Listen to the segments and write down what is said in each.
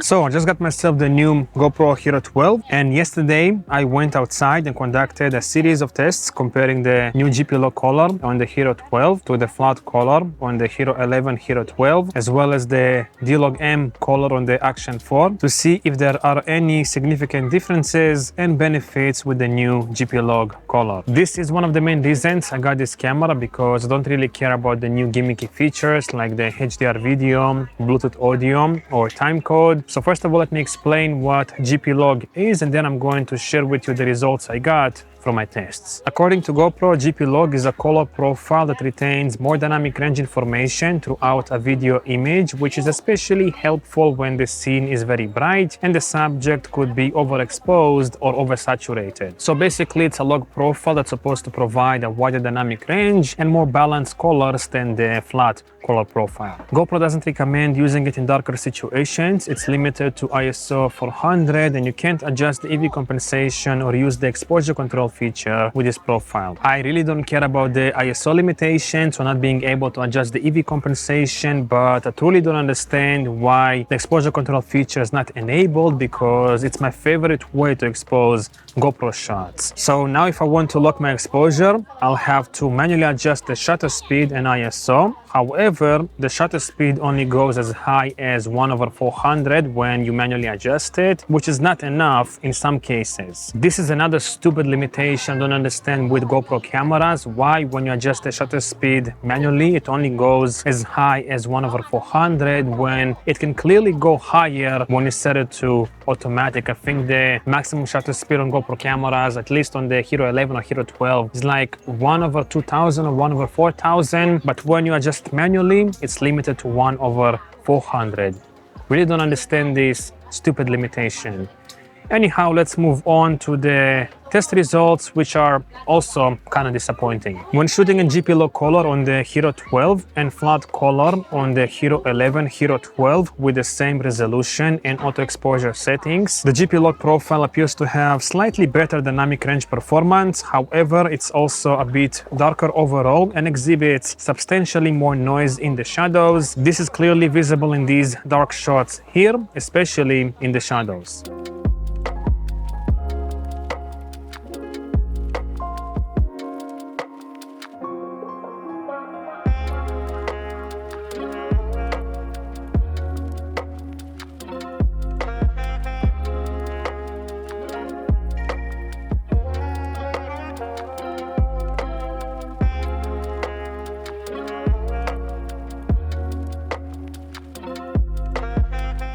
So I just got myself the new GoPro HERO12, and yesterday I went outside and conducted a series of tests comparing the new GP Log collar on the HERO12 to the flat collar on the HERO11 HERO12, as well as the D-Log M collar on the Action 4, to see if there are any significant differences and benefits with the new GP Log collar. This is one of the main reasons I got this camera, because I don't really care about the new gimmicky features like the HDR video, Bluetooth audio, or time code. So first of all, let me explain what GP Log is, and then I'm going to share with you the results I got from my tests. According to GoPro, GP Log is a color profile that retains more dynamic range information throughout a video image, which is especially helpful when the scene is very bright and the subject could be overexposed or oversaturated. So basically, it's a log profile that's supposed to provide a wider dynamic range and more balanced colors than the flat color profile. GoPro doesn't recommend using it in darker situations. It's limited to ISO 400, and you can't adjust the EV compensation or use the exposure control feature with this profile. I really don't care about the ISO limitations or not being able to adjust the EV compensation, but I truly don't understand why the exposure control feature is not enabled, because it's my favorite way to expose GoPro shots. So now if I want to lock my exposure, I'll have to manually adjust the shutter speed and ISO. However, the shutter speed only goes as high as 1/400 when you manually adjust it, which is not enough in some cases. This is another stupid limitation I don't understand with GoPro cameras. Why, when you adjust the shutter speed manually, it only goes as high as 1/400 when it can clearly go higher when you set it to automatic. I think the maximum shutter speed on GoPro cameras, at least on the HERO11 or HERO12, is like 1/2000 or 1/4000, but when you adjust manually, it's limited to 1/400. Really don't understand this stupid limitation. Anyhow, let's move on to the test results, which are also kind of disappointing. When shooting in GP Log color on the HERO12 and flat color on the HERO11 HERO12 with the same resolution and auto exposure settings, the GP Log profile appears to have slightly better dynamic range performance. However, it's also a bit darker overall and exhibits substantially more noise in the shadows. This is clearly visible in these dark shots here, especially in the shadows.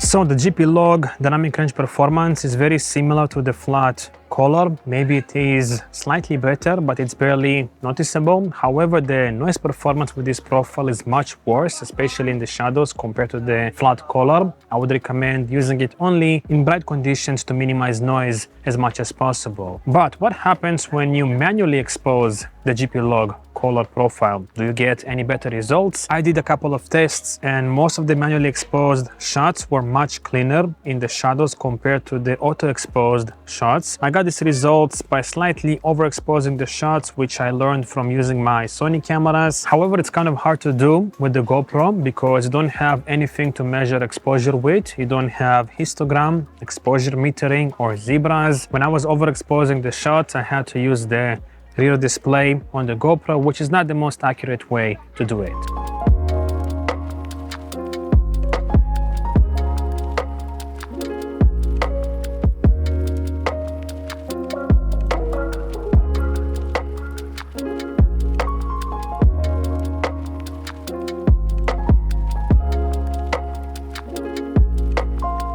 So the GP Log dynamic range performance is very similar to the flat color. Maybe it is slightly better, but it's barely noticeable. However, the noise performance with this profile is much worse, especially in the shadows compared to the flat color. I would recommend using it only in bright conditions to minimize noise as much as possible. But what happens when you manually expose the GP Log color profile? Do you get any better results? I did a couple of tests, and most of the manually exposed shots were much cleaner in the shadows compared to the auto exposed shots. I got these results by slightly overexposing the shots, which I learned from using my Sony cameras. However, it's kind of hard to do with the GoPro because you don't have anything to measure exposure with. You don't have histogram, exposure metering, or zebras. When I was overexposing the shots, I had to use the rear display on the GoPro, which is not the most accurate way to do it.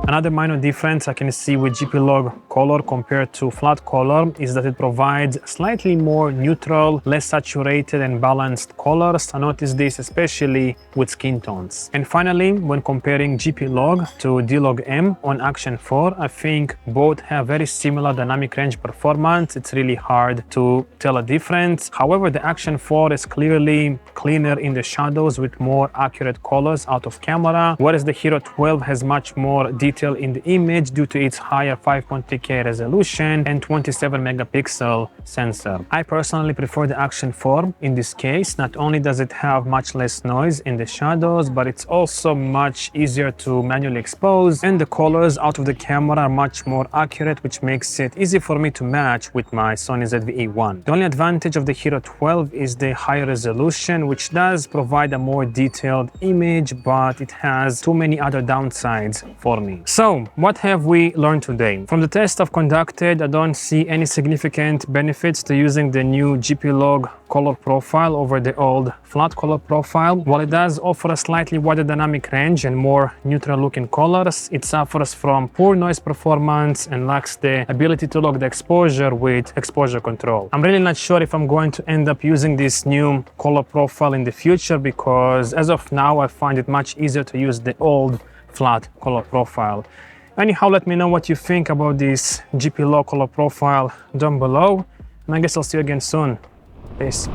Another minor difference I can see with GP Log color compared to flat color is that it provides slightly more neutral, less saturated and balanced colors. I noticed this especially with skin tones. And finally, when comparing GP Log to D-Log M on Action 4, I think both have very similar dynamic range performance. It's really hard to tell a difference. However, the Action 4 is clearly cleaner in the shadows with more accurate colors out of camera, whereas the HERO12 has much more detail detail in the image due to its higher 5.3K resolution and 27 megapixel sensor. I personally prefer the Action 4 in this case. Not only does it have much less noise in the shadows, but it's also much easier to manually expose, and the colors out of the camera are much more accurate, which makes it easy for me to match with my Sony ZV-E1. The only advantage of the HERO12 is the higher resolution, which does provide a more detailed image, but it has too many other downsides for me. So, what have we learned today? From the test I've conducted, I don't see any significant benefits to using the new GP-Log color profile over the old flat color profile. While it does offer a slightly wider dynamic range and more neutral looking colors, it suffers from poor noise performance and lacks the ability to lock the exposure with exposure control. I'm really not sure if I'm going to end up using this new color profile in the future, because as of now I find it much easier to use the old flat color profile. Anyhow, let me know what you think about this GP-Log color profile down below, and I guess I'll see you again soon. Peace.